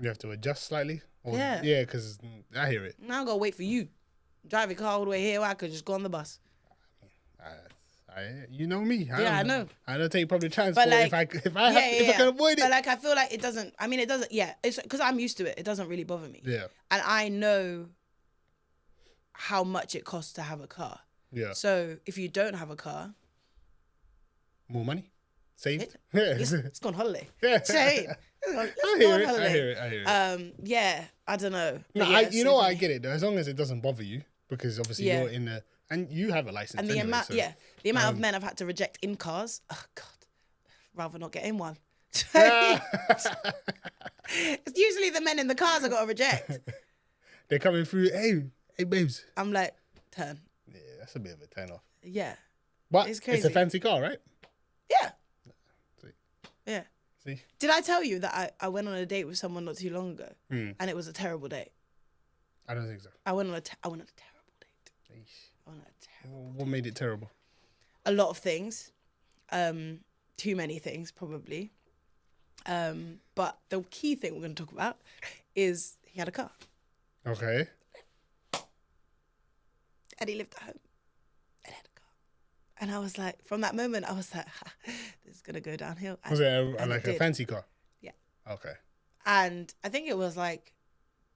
Speaker 1: You have to adjust slightly? Or,
Speaker 2: Yeah.
Speaker 1: Yeah, because I hear it.
Speaker 2: Now I'm going to wait for you. Drive your car all the way here, or I could just go on the bus.
Speaker 1: You know me.
Speaker 2: I know.
Speaker 1: I don't take public transport
Speaker 2: like,
Speaker 1: if I can avoid it.
Speaker 2: But like, I feel like it doesn't. I mean, it doesn't. Yeah, it's because I'm used to it. It doesn't really bother me.
Speaker 1: Yeah.
Speaker 2: And I know how much it costs to have a car.
Speaker 1: Yeah.
Speaker 2: So if you don't have a car,
Speaker 1: more money, saved.
Speaker 2: It's gone holiday.
Speaker 1: Yeah.
Speaker 2: Saved.
Speaker 1: I hear it.
Speaker 2: Yeah. I don't know.
Speaker 1: No,
Speaker 2: But yeah,
Speaker 1: you know what? I get it though. As long as it doesn't bother you, because obviously
Speaker 2: Yeah.
Speaker 1: you're in the and you have a license.
Speaker 2: And the
Speaker 1: anyway,
Speaker 2: amount,
Speaker 1: so.
Speaker 2: the amount of men I've had to reject in cars. Oh God, rather not get in one. It's usually the men in the cars I got to reject.
Speaker 1: They're coming through. Hey, babes.
Speaker 2: I'm like, turn.
Speaker 1: Yeah, that's a bit of a turn off.
Speaker 2: Yeah.
Speaker 1: But
Speaker 2: It's
Speaker 1: it's
Speaker 2: crazy.
Speaker 1: a fancy car, right?
Speaker 2: Yeah.
Speaker 1: See.
Speaker 2: Yeah.
Speaker 1: See?
Speaker 2: Did I tell you that I went on a date with someone not too long ago, and it was a terrible date?
Speaker 1: I don't think so.
Speaker 2: I went on a terrible date.
Speaker 1: Eesh.
Speaker 2: I went on a terrible.
Speaker 1: What made it terrible?
Speaker 2: A lot of things, too many things probably. But the key thing we're going to talk about is he had a car
Speaker 1: Okay.
Speaker 2: and he lived at home and had a car. And I was like, from that moment, I was like, this is going to go downhill. And,
Speaker 1: Was it
Speaker 2: and
Speaker 1: like
Speaker 2: it
Speaker 1: a
Speaker 2: did.
Speaker 1: fancy car?
Speaker 2: Yeah.
Speaker 1: Okay.
Speaker 2: And I think it was like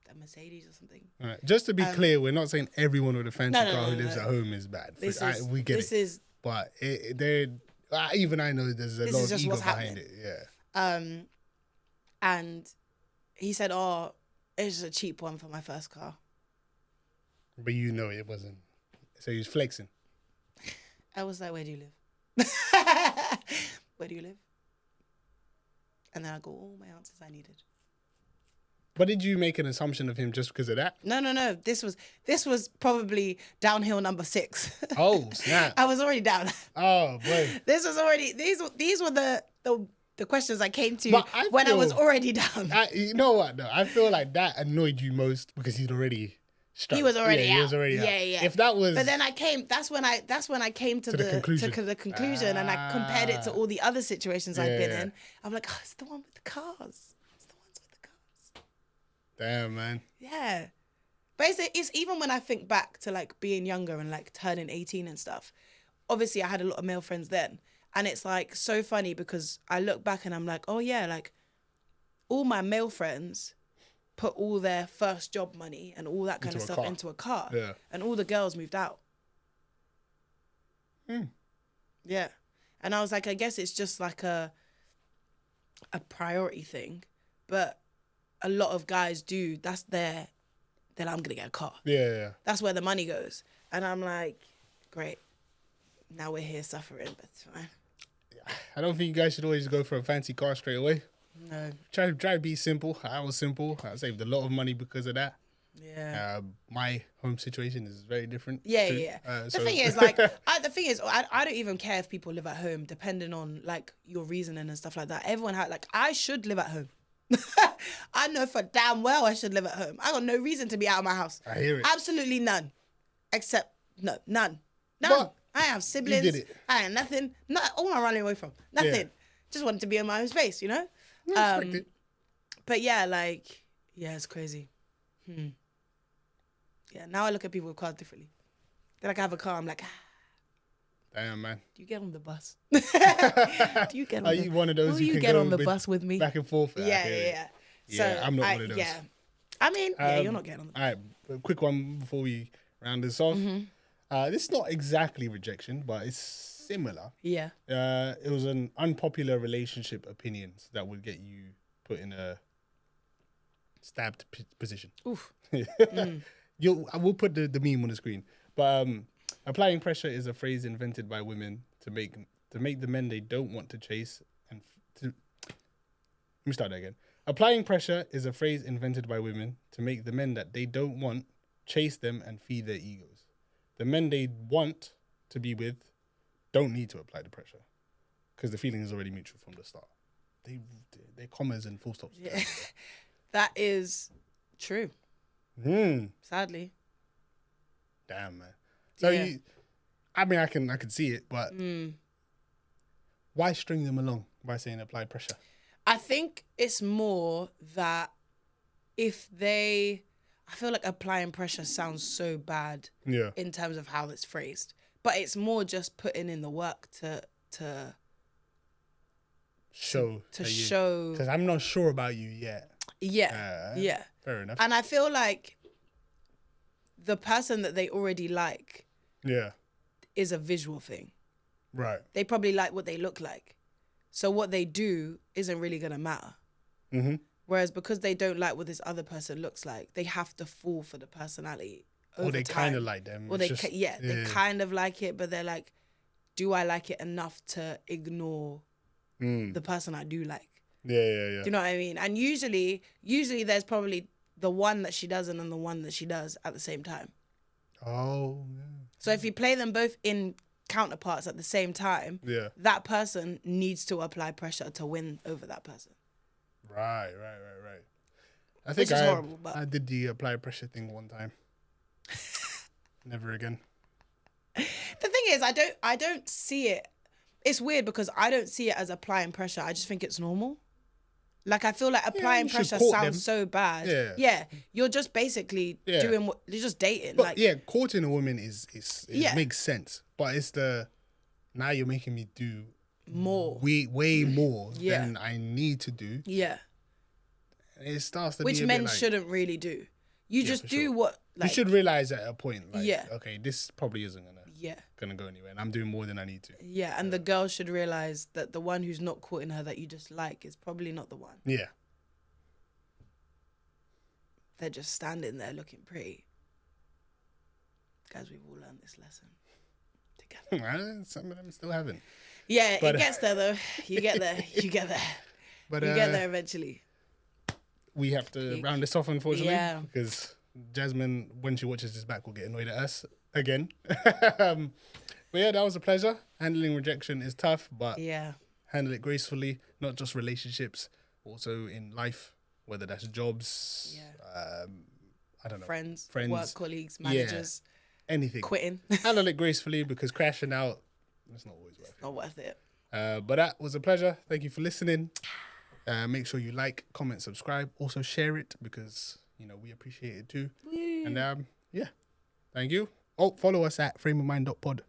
Speaker 2: a Mercedes or something.
Speaker 1: All right. Just to be clear, we're not saying everyone with a fancy
Speaker 2: No,
Speaker 1: car who lives at home is bad. We get it. But even I know there's a lot of ego behind it. Yeah.
Speaker 2: And he said, "Oh, it's just a cheap one for my first car."
Speaker 1: But you know it wasn't. So he was flexing.
Speaker 2: I was like, "Where do you live? Where do you live?" And then I got all my answers I needed.
Speaker 1: But did you make an assumption of him just because of that?
Speaker 2: No. This was probably downhill number 6.
Speaker 1: Oh, snap.
Speaker 2: I was already down.
Speaker 1: Oh, boy.
Speaker 2: This was already these were the questions I came to
Speaker 1: I
Speaker 2: was already down.
Speaker 1: You know what, though? I feel like that annoyed you most because he'd already struck.
Speaker 2: He was already out.
Speaker 1: He was already out.
Speaker 2: Yeah.
Speaker 1: If that was...
Speaker 2: But then that's when I came to the conclusion and I compared it to all the other situations I've been in. I'm like, oh, it's the one with the cars. It's the ones with the cars.
Speaker 1: Damn, man.
Speaker 2: Yeah. But it's even when I think back to like being younger and like turning 18 and stuff. Obviously, I had a lot of male friends then. And it's like so funny because I look back and I'm like, oh yeah, like all my male friends put all their first job money and all that kind of stuff into a car.
Speaker 1: Yeah.
Speaker 2: And all the girls moved out. Yeah. And I was like, I guess it's just like a priority thing. But a lot of guys do, then I'm going to get a car.
Speaker 1: Yeah.
Speaker 2: That's where the money goes. And I'm like, great. Now we're here suffering, but it's fine.
Speaker 1: I don't think you guys should always go for a fancy car straight away.
Speaker 2: No.
Speaker 1: Try to be simple. I was simple. I saved a lot of money because of that.
Speaker 2: Yeah.
Speaker 1: My home situation is very different.
Speaker 2: Yeah. The thing is, I don't even care if people live at home, depending on like your reasoning and stuff like that. Everyone I should live at home. I know for damn well I should live at home. I got no reason to be out of my house.
Speaker 1: I hear it.
Speaker 2: Absolutely none. Except none.
Speaker 1: But
Speaker 2: I have siblings.
Speaker 1: you did it.
Speaker 2: I have nothing. All I'm running away from. Nothing.
Speaker 1: Yeah.
Speaker 2: Just wanted to be in my own space, you know?
Speaker 1: I respect it.
Speaker 2: But yeah, it's crazy. Yeah, now I look at people with cars differently. They're like, I have a car. I'm like,
Speaker 1: Damn, man.
Speaker 2: do you get on the bus? Do you get on
Speaker 1: Are you one of those
Speaker 2: Will
Speaker 1: who
Speaker 2: you
Speaker 1: can
Speaker 2: get
Speaker 1: go
Speaker 2: on the bus with me?
Speaker 1: back and forth?
Speaker 2: Yeah.
Speaker 1: Yeah, I'm not one of those.
Speaker 2: Yeah. I mean, you're not getting on the bus.
Speaker 1: All right, a quick one before we round this off. This is not exactly rejection, but it's similar.
Speaker 2: Yeah.
Speaker 1: It was an unpopular relationship opinions that would get you put in a stabbed position.
Speaker 2: Oof.
Speaker 1: I will put the meme on the screen. But applying pressure is a phrase invented by women to make the men they don't want to chase let me start that again. Applying pressure is a phrase invented by women to make the men that they don't want chase them and feed their egos. The men they want to be with don't need to apply the pressure because the feeling is already mutual from the start. They're commas and full stops.
Speaker 2: Yeah. That is true. Sadly.
Speaker 1: Damn, man. So
Speaker 2: Yeah.
Speaker 1: I can see it, but why string them along by saying apply pressure?
Speaker 2: I think it's more that if they, I feel like applying pressure sounds so bad
Speaker 1: Yeah.
Speaker 2: in terms of how it's phrased, but it's more just putting in the work to
Speaker 1: Show.
Speaker 2: show.
Speaker 1: Because I'm not sure about you yet.
Speaker 2: Yeah, yeah.
Speaker 1: Fair enough.
Speaker 2: And I feel like the person that they already like
Speaker 1: Yeah.
Speaker 2: is a visual thing.
Speaker 1: Right.
Speaker 2: They probably like what they look like. So what they do isn't really going to matter.
Speaker 1: Mm-hmm.
Speaker 2: Whereas because they don't like what this other person looks like, they have to fall for the personality over
Speaker 1: Or they
Speaker 2: time.
Speaker 1: kind of like them.
Speaker 2: Or
Speaker 1: It's
Speaker 2: they,
Speaker 1: just-
Speaker 2: they kind of like it, but they're like, do I like it enough to ignore the person I do like?
Speaker 1: Yeah.
Speaker 2: Do you know what I mean? And usually there's probably the one that she doesn't and the one that she does at the same time.
Speaker 1: Oh.
Speaker 2: So if you play them both in counterparts at the same time,
Speaker 1: Yeah.
Speaker 2: that person needs to apply pressure to win over that person.
Speaker 1: Right. I think
Speaker 2: Which is horrible, but...
Speaker 1: I did the apply pressure thing one time. Never again.
Speaker 2: The thing is, I don't see it. It's weird because I don't see it as applying pressure. I just think it's normal. Like, I feel like applying
Speaker 1: you should
Speaker 2: pressure
Speaker 1: court
Speaker 2: sounds
Speaker 1: them.
Speaker 2: so bad.
Speaker 1: Yeah.
Speaker 2: You're just basically doing what you're just dating.
Speaker 1: But
Speaker 2: like,
Speaker 1: yeah, courting a woman is makes sense. But it's now you're making me do
Speaker 2: more.
Speaker 1: way more
Speaker 2: Yeah.
Speaker 1: than I need to do.
Speaker 2: Yeah.
Speaker 1: It starts to
Speaker 2: Which
Speaker 1: be a
Speaker 2: men
Speaker 1: bit like,
Speaker 2: shouldn't really do. You just
Speaker 1: for
Speaker 2: do
Speaker 1: sure.
Speaker 2: what, like,
Speaker 1: you should realize at a point, like,
Speaker 2: Yeah.
Speaker 1: okay, this probably isn't gonna go anywhere, and I'm doing more than I need to.
Speaker 2: Yeah, and the girl should realize that the one who's not courting her that you just like is probably not the one.
Speaker 1: Yeah.
Speaker 2: They're just standing there looking pretty. Guys, we've all learned this lesson together.
Speaker 1: Some of them still haven't.
Speaker 2: Yeah,
Speaker 1: But,
Speaker 2: it gets there though. You get there. You get there.
Speaker 1: But
Speaker 2: You get there eventually.
Speaker 1: we have to round this off, unfortunately,
Speaker 2: Yeah.
Speaker 1: because Jasmine, when she watches this back, will get annoyed at us again. But yeah, that was a pleasure. Handling rejection is tough, but
Speaker 2: Yeah.
Speaker 1: handle it gracefully, not just relationships, also in life, whether that's jobs, I don't know,
Speaker 2: Friends,
Speaker 1: Friends.
Speaker 2: work colleagues, managers,
Speaker 1: anything.
Speaker 2: quitting.
Speaker 1: Handle it gracefully, because crashing out, it's not always worth it.
Speaker 2: Not worth it.
Speaker 1: But that was a pleasure. Thank you for listening. Make sure you like, comment, subscribe. Also share it, because, we appreciate it too.
Speaker 2: Woo.
Speaker 1: And yeah, thank you. Oh, follow us at frameofmind.pod.